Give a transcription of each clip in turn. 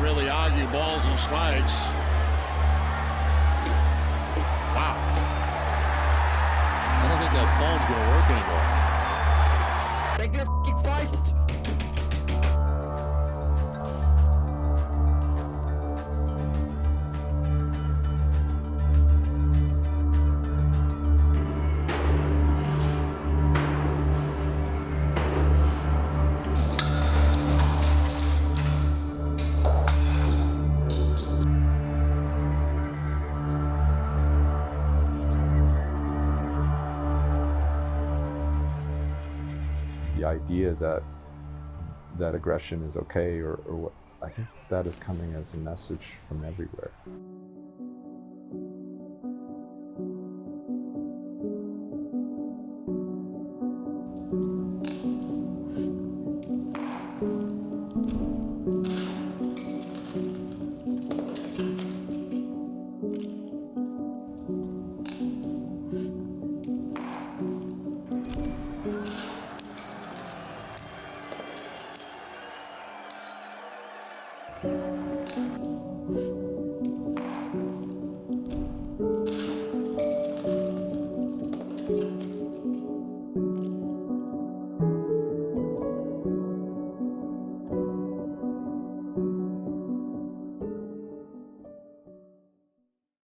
really argue balls and strikes. Wow. I don't think that phone's going to work anymore. Take your f***ing fight. The idea that aggression is okay, or what, I think that is coming as a message from everywhere.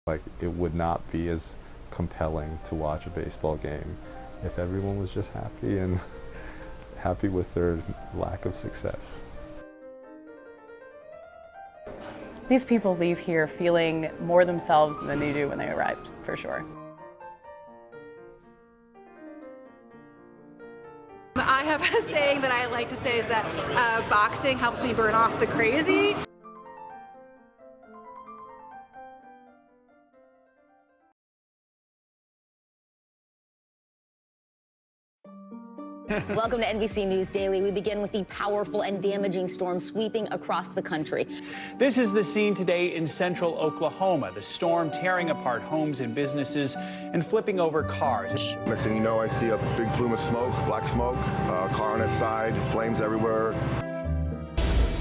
Like, it would not be as compelling to watch a baseball game if everyone was just happy and happy with their lack of success. These people leave here feeling more themselves than they do when they arrived, for sure. I have a saying that I like to say is that boxing helps me burn off the crazy. Welcome to NBC News Daily. We begin with the powerful and damaging storm sweeping across the country. This is the scene today in central Oklahoma. The storm tearing apart homes and businesses and flipping over cars. Next thing you know, I see a big plume of smoke, black smoke, car on its side, flames everywhere.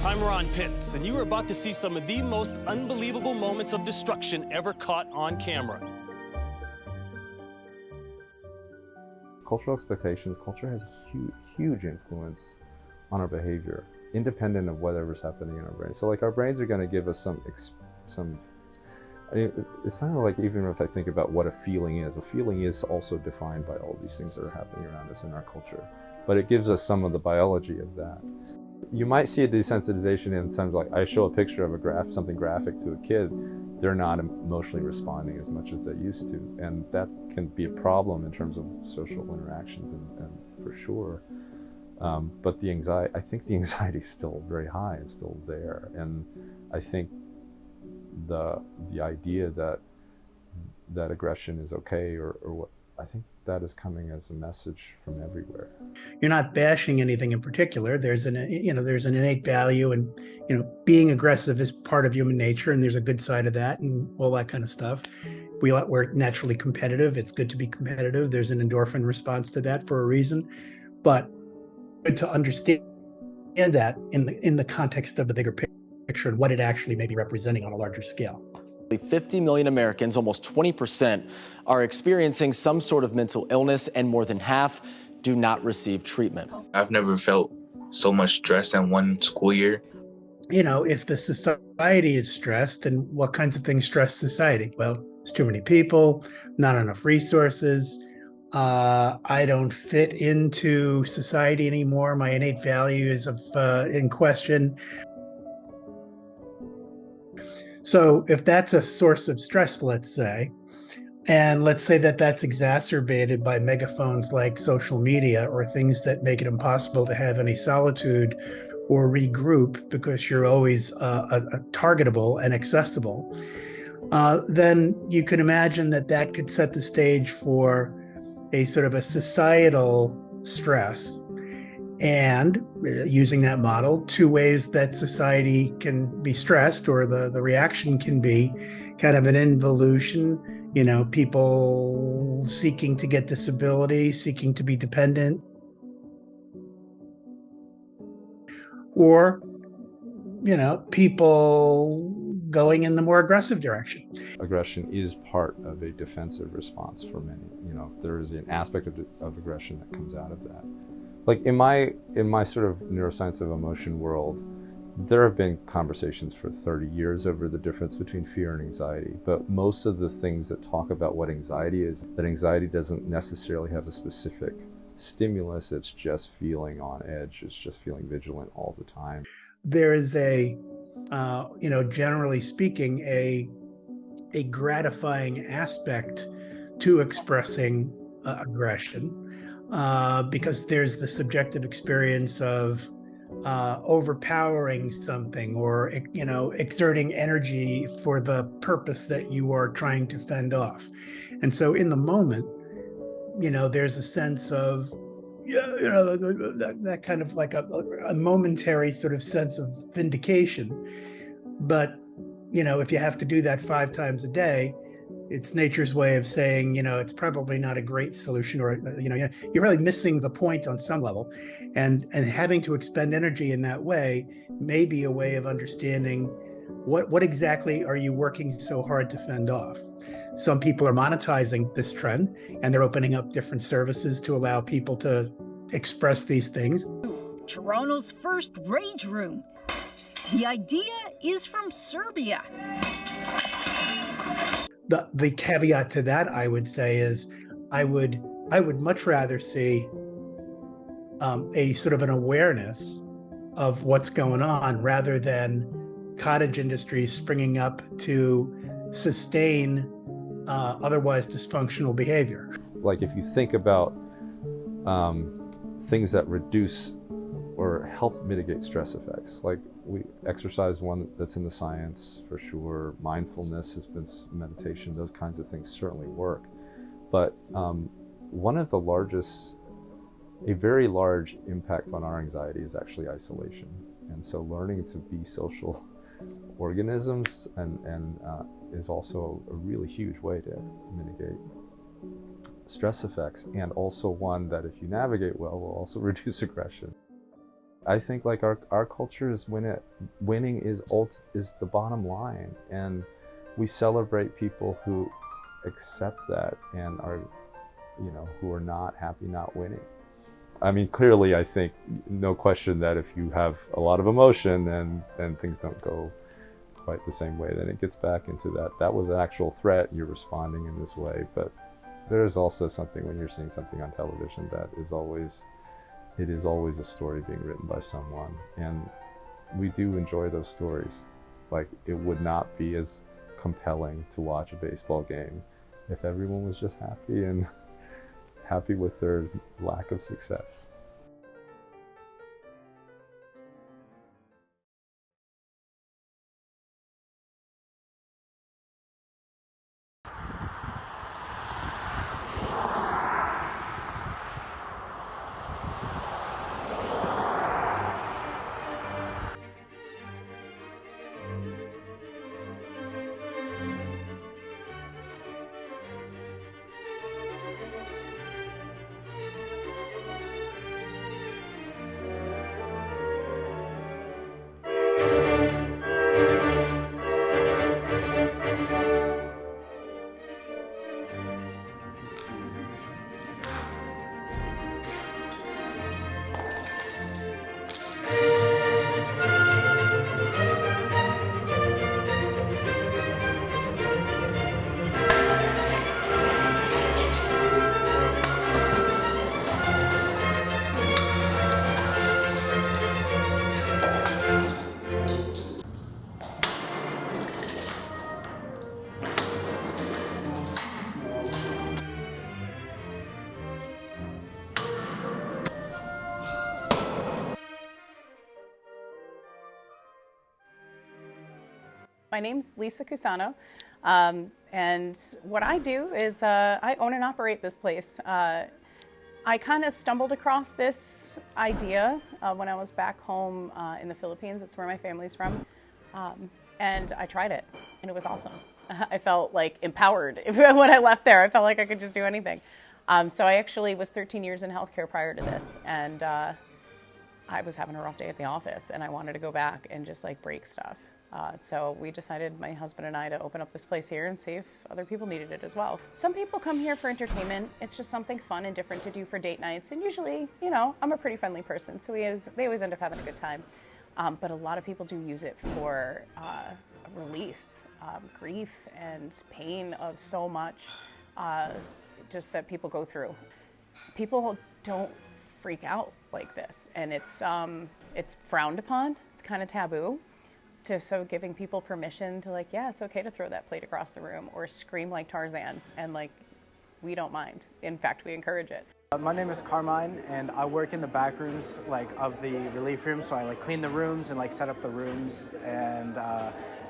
I'm Ron Pitts, and you are about to see some of the most unbelievable moments of destruction ever caught on camera. Cultural expectations, culture has a huge influence on our behavior, independent of whatever's happening in our brains. So like, our brains are going to give us some, I mean, it's not like, even if I think about what a feeling is also defined by all these things that are happening around us in our culture. But it gives us some of the biology of that. You might see a desensitization in something like, I show a picture of something graphic to a kid, they're not emotionally responding as much as they used to. And that can be a problem in terms of social interactions, and for sure. But the anxiety, I think the anxiety is still very high and still there. And I think the idea that aggression is okay, or what, I think that is coming as a message from everywhere. You're not bashing anything in particular. There's an innate value, and being aggressive is part of human nature, and there's a good side of that, and all that kind of stuff. We're naturally competitive. It's good to be competitive. There's an endorphin response to that for a reason, but good to understand that in the context of the bigger picture and what it actually may be representing on a larger scale. 50 million Americans, almost 20%, are experiencing some sort of mental illness, and more than half do not receive treatment. I've never felt so much stress in one school year. If the society is stressed, and what kinds of things stress society? Well, there's too many people, not enough resources. I don't fit into society anymore. My innate values in question. So if that's a source of stress, let's say, and let's say that that's exacerbated by megaphones like social media, or things that make it impossible to have any solitude or regroup because you're always targetable and accessible, then you can imagine that could set the stage for a sort of a societal stress. And using that model, two ways that society can be stressed, or the reaction can be kind of an involution, people seeking to get disability, seeking to be dependent, or people going in the more aggressive direction. Aggression is part of a defensive response for many. There is an aspect of aggression that comes out of that. Like in my sort of neuroscience of emotion world, there have been conversations for 30 years over the difference between fear and anxiety, but most of the things that talk about what anxiety is, that anxiety doesn't necessarily have a specific stimulus, it's just feeling on edge, it's just feeling vigilant all the time. There is generally speaking, a gratifying aspect to expressing aggression because there's the subjective experience of overpowering something or exerting energy for the purpose that you are trying to fend off. And so in the moment, there's a sense of that kind of like a momentary sort of sense of vindication. But if you have to do that 5 times a day, it's nature's way of saying, it's probably not a great solution, or you're really missing the point on some level, and having to expend energy in that way may be a way of understanding what exactly are you working so hard to fend off. Some people are monetizing this trend, and they're opening up different services to allow people to express these things. Toronto's first rage room. The idea is from Serbia. The caveat to that, I would say, is I would much rather see a sort of an awareness of what's going on rather than cottage industries springing up to sustain otherwise dysfunctional behavior. Like if you think about things that reduce or help mitigate stress effects, like exercise, one that's in the science for sure, mindfulness has been meditation, those kinds of things certainly work. But one of a very large impact on our anxiety is actually isolation. And so learning to be social organisms and is also a really huge way to mitigate stress effects, and also one that if you navigate well will also reduce aggression. I think like our culture is winning is the bottom line, and we celebrate people who accept that and are, who are not happy not winning. I mean, clearly, I think no question that if you have a lot of emotion then things don't go quite the same way, then it gets back into that was an actual threat, you're responding in this way. But there's also something when you're seeing something on television that is always a story being written by someone, and we do enjoy those stories. Like, it would not be as compelling to watch a baseball game if everyone was just happy and happy with their lack of success. My name's Lisa Cusano, and what I do is I own and operate this place. I kind of stumbled across this idea when I was back home in the Philippines. It's where my family's from, and I tried it, and it was awesome. I felt like empowered when I left there. I felt like I could just do anything. So I actually was 13 years in healthcare prior to this, and I was having a rough day at the office and I wanted to go back and just like break stuff. So we decided, my husband and I, to open up this place here and see if other people needed it as well. Some people come here for entertainment. It's just something fun and different to do for date nights. And usually, you know, I'm a pretty friendly person, so they always end up having a good time. But a lot of people do use it for release, grief and pain of so much just that people go through. People don't freak out like this, and it's frowned upon. It's kind of taboo. So giving people permission to, like, yeah, it's okay to throw that plate across the room or scream like Tarzan, and like, we don't mind. In fact, we encourage it. My name is Carmine, and I work in the back rooms, like, of the relief room. So I like clean the rooms and like set up the rooms and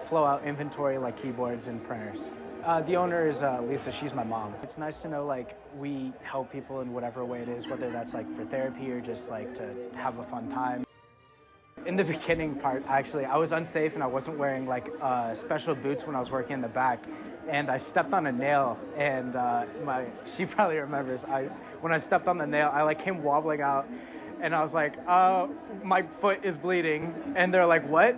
flow out inventory like keyboards and printers. The owner is Lisa. She's my mom. It's nice to know, like, we help people in whatever way it is, whether that's like for therapy or just like to have a fun time. In the beginning part, actually, I was unsafe and I wasn't wearing like special boots when I was working in the back, and I stepped on a nail, and she probably remembers, when I stepped on the nail, I like came wobbling out, and I was like, my foot is bleeding, and they're like, what?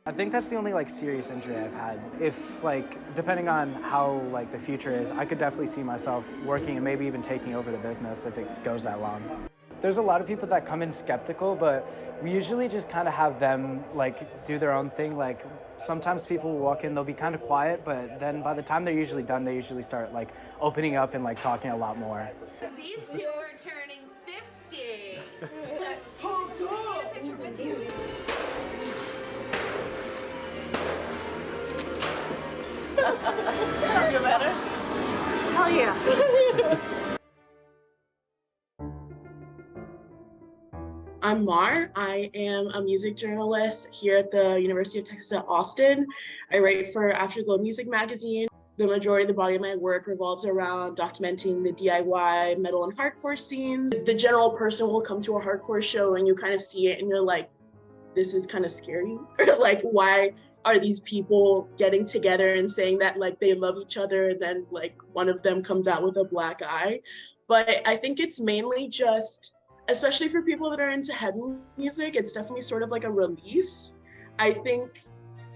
I think that's the only like serious injury I've had. If like, depending on how like the future is, I could definitely see myself working and maybe even taking over the business if it goes that long. There's a lot of people that come in skeptical, but we usually just kind of have them like do their own thing. Like sometimes people will walk in, they'll be kind of quiet, but then by the time they're usually done, they usually start like opening up and like talking a lot more. These two are turning 50. Let's take a picture with you. Does it feel better? Hell yeah. I'm Mar. I am a music journalist here at the University of Texas at Austin. I write for Afterglow Music Magazine. The majority of the body of my work revolves around documenting the DIY metal and hardcore scenes. The general person will come to a hardcore show and you kind of see it and you're like, this is kind of scary. Like, why are these people getting together and saying that like they love each other, and then like one of them comes out with a black eye? But I think it's mainly just, especially for people that are into heavy music, it's definitely sort of like a release. I think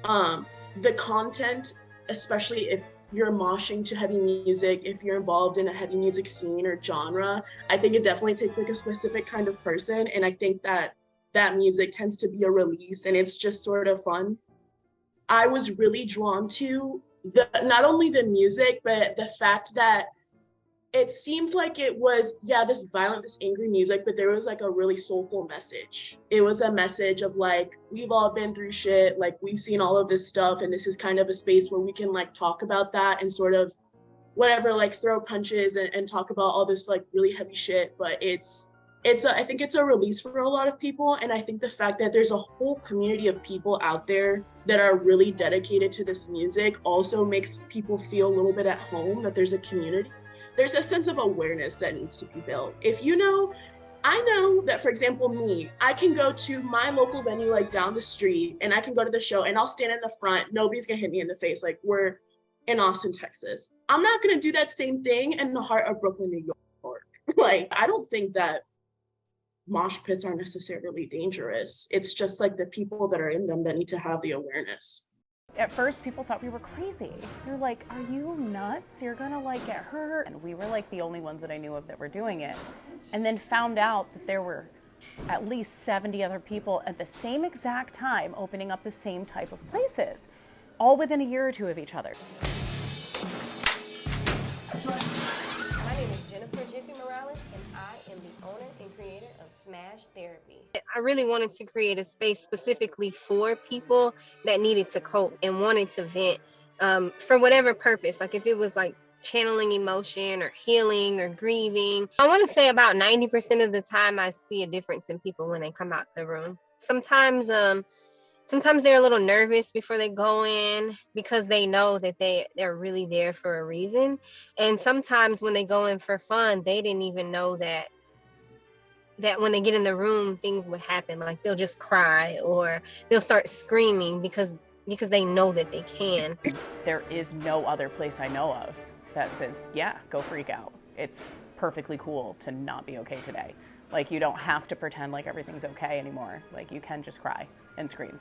the content, especially if you're moshing to heavy music, if you're involved in a heavy music scene or genre, I think it definitely takes like a specific kind of person. And I think that that music tends to be a release, and it's just sort of fun. I was really drawn to not only the music, but the fact that it seemed like it was, yeah, this violent, this angry music, but there was like a really soulful message. It was a message of like, we've all been through shit, like we've seen all of this stuff, and this is kind of a space where we can like talk about that and sort of whatever, like throw punches and talk about all this like really heavy shit. But I think it's a release for a lot of people. And I think the fact that there's a whole community of people out there that are really dedicated to this music also makes people feel a little bit at home, that there's a community. There's a sense of awareness that needs to be built. If you know, I know that, for example, me, I can go to my local venue like down the street and I can go to the show and I'll stand in the front. Nobody's gonna hit me in the face. Like, we're in Austin, Texas. I'm not gonna do that same thing in the heart of Brooklyn, New York. Like, I don't think that mosh pits are necessarily dangerous. It's just like the people that are in them that need to have the awareness. At first, people thought we were crazy. They're like, are you nuts? You're gonna like get hurt. And we were like the only ones that I knew of that were doing it. And then found out that there were at least 70 other people at the same exact time opening up the same type of places, all within a year or two of each other. My name is Jennifer Jiffy Morales, and I am the owner and creator of Smash Therapy. I really wanted to create a space specifically for people that needed to cope and wanted to vent for whatever purpose. Like if it was like channeling emotion or healing or grieving. I want to say about 90% of the time I see a difference in people when they come out the room. Sometimes they're a little nervous before they go in because they know that they're really there for a reason. And sometimes when they go in for fun, they didn't even know that when they get in the room, things would happen. Like they'll just cry or they'll start screaming because they know that they can. There is no other place I know of that says, yeah, go freak out. It's perfectly cool to not be okay today. Like, you don't have to pretend like everything's okay anymore. Like, you can just cry and scream.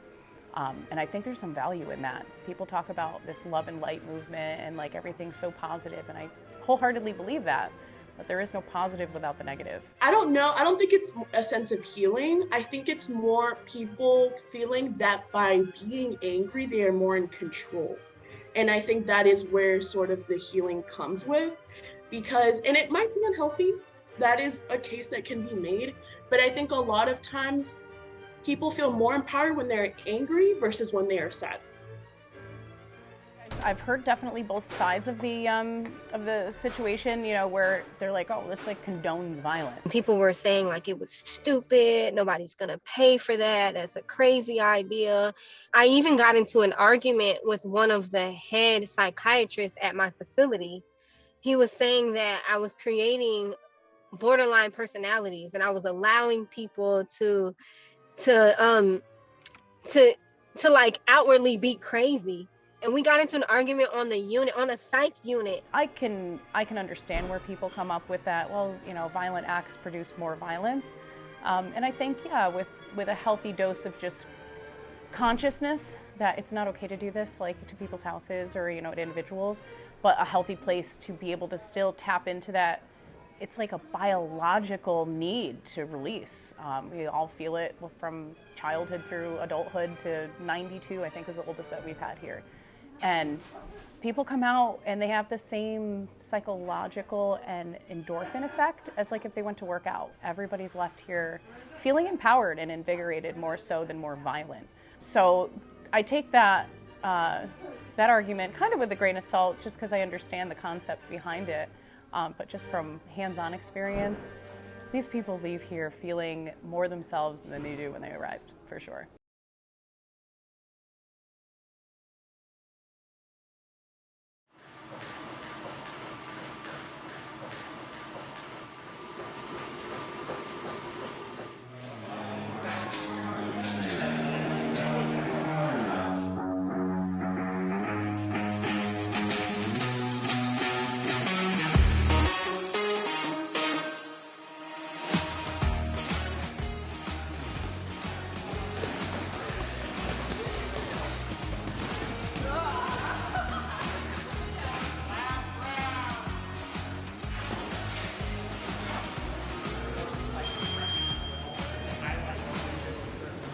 And I think there's some value in that. People talk about this love and light movement and like everything's so positive, and I wholeheartedly believe that, but there is no positive without the negative. I don't know. I don't think it's a sense of healing. I think it's more people feeling that by being angry, they are more in control. And I think that is where sort of the healing comes with, because, and it might be unhealthy, that is a case that can be made, but I think a lot of times people feel more empowered when they're angry versus when they are sad. I've heard definitely both sides of the situation, you know, where they're like, oh, this like condones violence. People were saying like it was stupid, nobody's gonna pay for that, that's a crazy idea. I even got into an argument with one of the head psychiatrists at my facility. He was saying that I was creating borderline personalities and I was allowing people to like outwardly be crazy. And we got into an argument on the unit, on a psych unit. I can understand where people come up with that. Well, you know, violent acts produce more violence. And I think, yeah, with a healthy dose of just consciousness that it's not okay to do this, like to people's houses or, you know, to individuals, but a healthy place to be able to still tap into that. It's like a biological need to release. We all feel it from childhood through adulthood to 92, I think is the oldest that we've had here. And people come out and they have the same psychological and endorphin effect as like if they went to work out. Everybody's left here feeling empowered and invigorated more so than more violent. So I take that argument kind of with a grain of salt just because I understand the concept behind it. But just from hands-on experience, these people leave here feeling more themselves than they do when they arrived, for sure.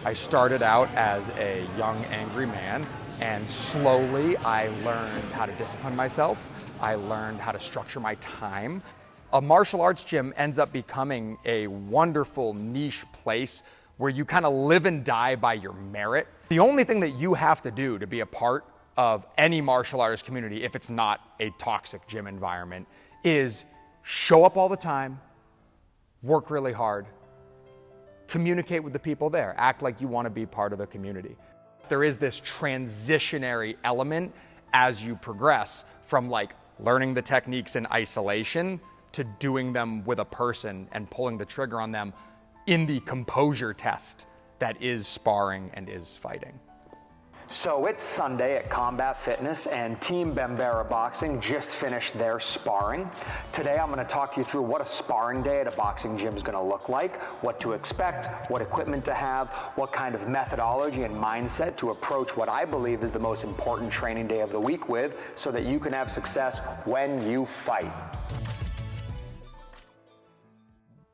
I started out as a young, angry man, and slowly I learned how to discipline myself. I learned how to structure my time. A martial arts gym ends up becoming a wonderful niche place where you kind of live and die by your merit. The only thing that you have to do to be a part of any martial arts community, if it's not a toxic gym environment, is show up all the time, work really hard, communicate with the people there, act like you want to be part of the community. There is this transitionary element as you progress from like learning the techniques in isolation to doing them with a person and pulling the trigger on them in the composure test that is sparring and is fighting. So it's Sunday at Combat Fitness and Team Bambera Boxing just finished their sparring. Today I'm going to talk you through what a sparring day at a boxing gym is going to look like, what to expect, what equipment to have, what kind of methodology and mindset to approach what I believe is the most important training day of the week with so that you can have success when you fight.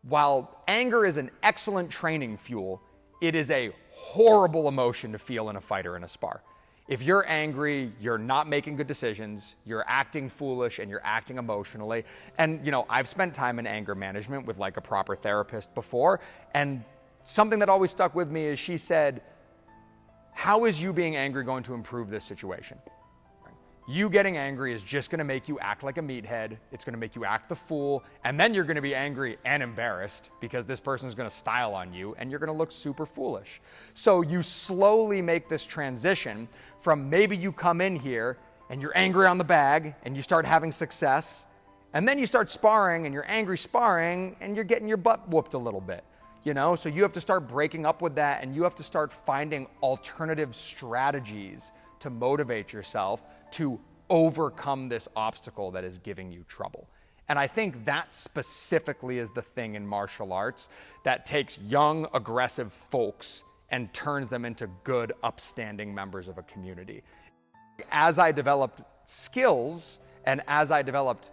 While anger is an excellent training fuel, it is a horrible emotion to feel in a fight or in a spar. If you're angry, you're not making good decisions, you're acting foolish and you're acting emotionally. And you know, I've spent time in anger management with like a proper therapist before, and something that always stuck with me is she said, how is you being angry going to improve this situation? You getting angry is just going to make you act like a meathead. It's going to make you act the fool. And then you're going to be angry and embarrassed because this person's going to style on you and you're going to look super foolish. So you slowly make this transition from maybe you come in here and you're angry on the bag and you start having success. And then you start sparring and you're angry sparring and you're getting your butt whooped a little bit. You know, so you have to start breaking up with that and you have to start finding alternative strategies to motivate yourself to overcome this obstacle that is giving you trouble. And I think that specifically is the thing in martial arts that takes young, aggressive folks and turns them into good, upstanding members of a community. As I developed skills and as I developed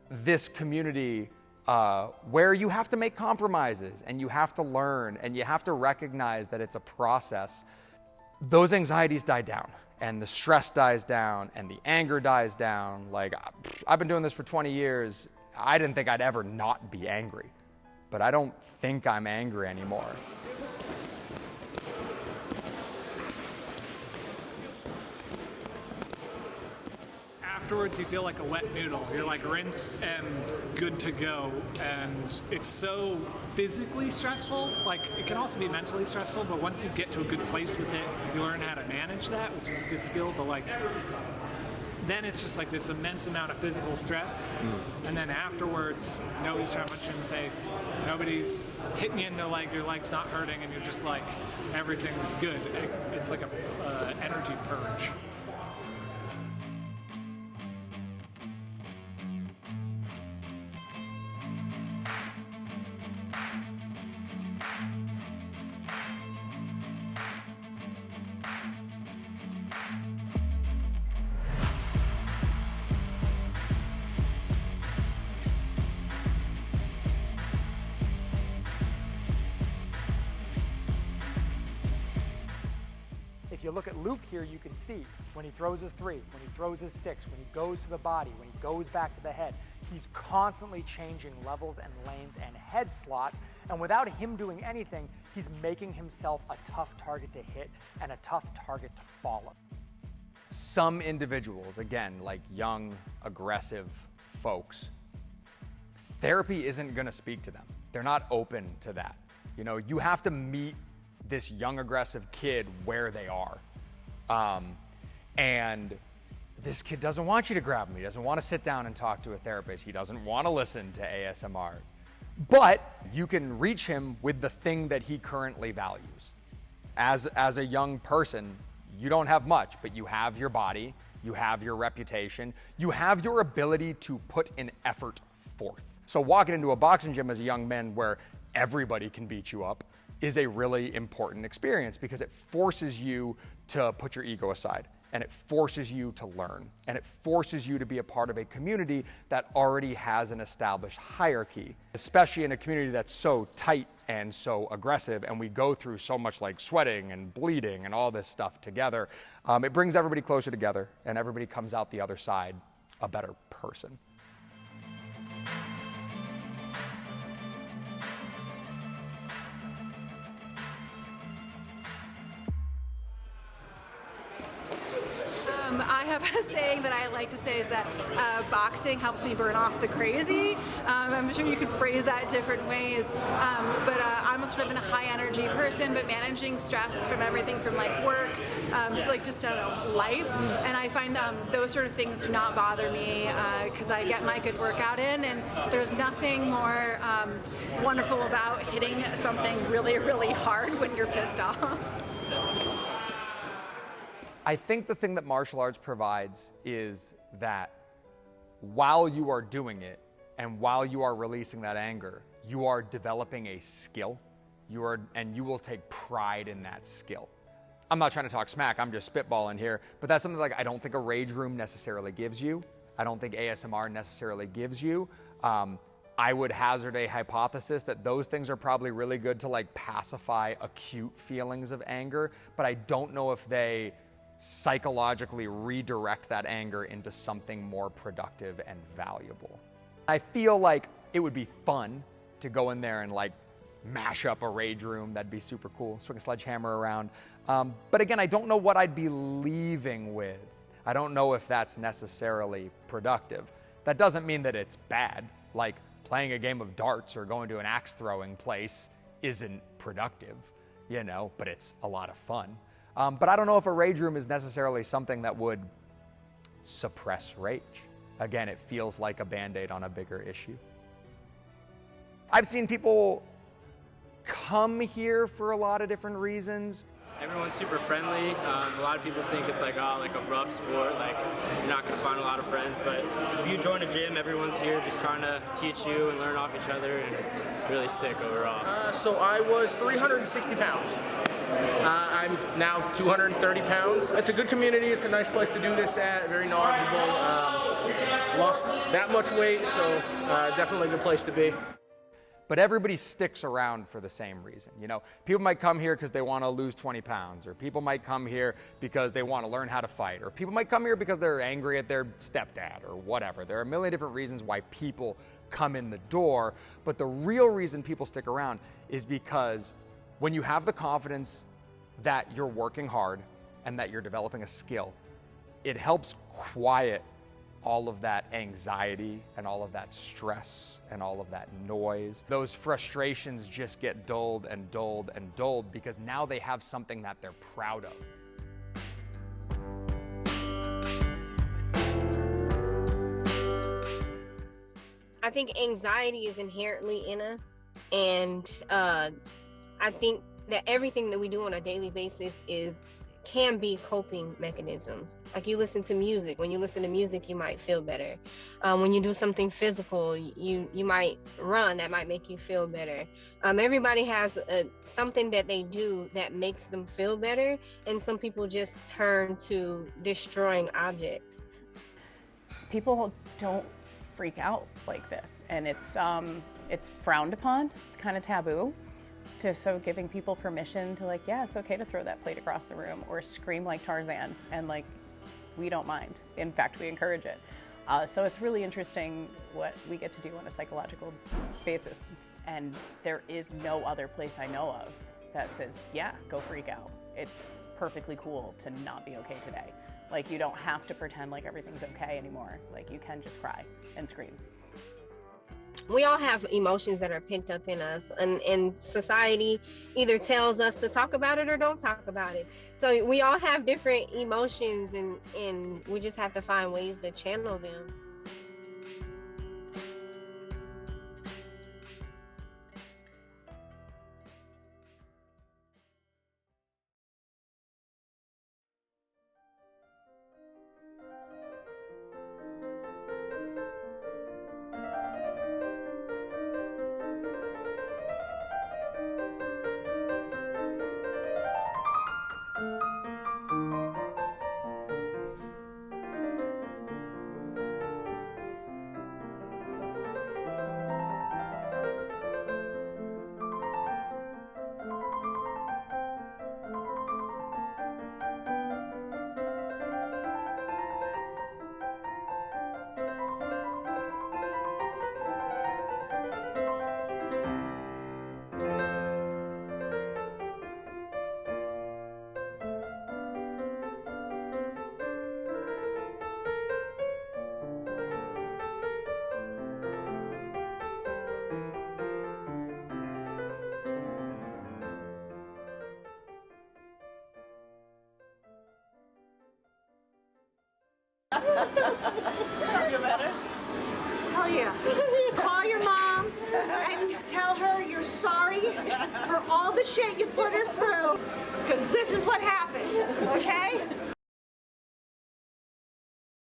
this community where you have to make compromises and you have to learn and you have to recognize that it's a process, those anxieties die down and the stress dies down and the anger dies down. Like, I've been doing this for 20 years. I didn't think I'd ever not be angry, but I don't think I'm angry anymore. Afterwards, you feel like a wet noodle. You're like rinsed and good to go. And it's so physically stressful. Like, it can also be mentally stressful, but once you get to a good place with it, you learn how to manage that, which is a good skill. But like, then it's just like this immense amount of physical stress. And then afterwards, nobody's trying to punch you in the face. Nobody's hitting you in the leg. Your leg's not hurting, and you're just like, everything's good. It's like a energy purge. If you look at Luke here, you can see when he throws his 3, when he throws his 6, when he goes to the body, when he goes back to the head, he's constantly changing levels and lanes and head slots. And without him doing anything, he's making himself a tough target to hit and a tough target to follow. Some individuals, again, like young, aggressive folks, therapy isn't going to speak to them. They're not open to that. You know, you have to meet this young, aggressive kid where they are. And this kid doesn't want you to grab him. He doesn't want to sit down and talk to a therapist. He doesn't want to listen to ASMR. But you can reach him with the thing that he currently values. As a young person, you don't have much, but you have your body, you have your reputation, you have your ability to put an effort forth. So walking into a boxing gym as a young man where everybody can beat you up is a really important experience because it forces you to put your ego aside and it forces you to learn and it forces you to be a part of a community that already has an established hierarchy, especially in a community that's so tight and so aggressive and we go through so much like sweating and bleeding and all this stuff together. It brings everybody closer together and everybody comes out the other side a better person. I have a saying that I like to say is that boxing helps me burn off the crazy. I'm sure you could phrase that different ways, but I'm sort of a high energy person, but managing stress from everything from like work to like just life, and I find those sort of things do not bother me because I get my good workout in, and there's nothing more wonderful about hitting something really, really hard when you're pissed off. I think the thing that martial arts provides is that while you are doing it and while you are releasing that anger, you are developing a skill. And you will take pride in that skill. I'm not trying to talk smack, I'm just spitballing here, but that's something like I don't think a rage room necessarily gives you. I don't think ASMR necessarily gives you. I would hazard a hypothesis that those things are probably really good to like pacify acute feelings of anger, but I don't know if they psychologically redirect that anger into something more productive and valuable. I feel like it would be fun to go in there and like mash up a rage room. That'd be super cool. Swing a sledgehammer around. But again, I don't know what I'd be leaving with. I don't know if that's necessarily productive. That doesn't mean that it's bad. Like playing a game of darts or going to an axe throwing place isn't productive, you know, but it's a lot of fun. But I don't know if a rage room is necessarily something that would suppress rage. Again, it feels like a Band-Aid on a bigger issue. I've seen people come here for a lot of different reasons. Everyone's super friendly. A lot of people think it's like, oh, like a rough sport, like you're not gonna find a lot of friends, but if you join a gym, everyone's here just trying to teach you and learn off each other, and it's really sick overall. So I was 360 pounds. I'm now 230 pounds. It's a good community. It's a nice place to do this at, very knowledgeable. Lost that much weight, so definitely a good place to be. But everybody sticks around for the same reason. You know, people might come here because they want to lose 20 pounds, or people might come here because they want to learn how to fight, or people might come here because they're angry at their stepdad, or whatever. There are a million different reasons why people come in the door, but the real reason people stick around is because when you have the confidence that you're working hard and that you're developing a skill, it helps quiet all of that anxiety and all of that stress and all of that noise. Those frustrations just get dulled and dulled and dulled because now they have something that they're proud of. I think anxiety is inherently in us, and I think that everything that we do on a daily basis can be coping mechanisms. Like you listen to music. When you listen to music, you might feel better. When you do something physical, you might run. That might make you feel better. Everybody has something that they do that makes them feel better, and some people just turn to destroying objects. People don't freak out like this, and it's frowned upon. It's kind of taboo. So giving people permission to, like, yeah, it's okay to throw that plate across the room or scream like Tarzan, and like, we don't mind. In fact, we encourage it. So it's really interesting what we get to do on a psychological basis. And there is no other place I know of that says, yeah, go freak out. It's perfectly cool to not be okay today. Like, you don't have to pretend like everything's okay anymore. Like, you can just cry and scream. We all have emotions that are pent up in us, and society either tells us to talk about it or don't talk about it. So we all have different emotions, and we just have to find ways to channel them. Feel better? Hell yeah. Call your mom and tell her you're sorry for all the shit you put her through, because this is what happened.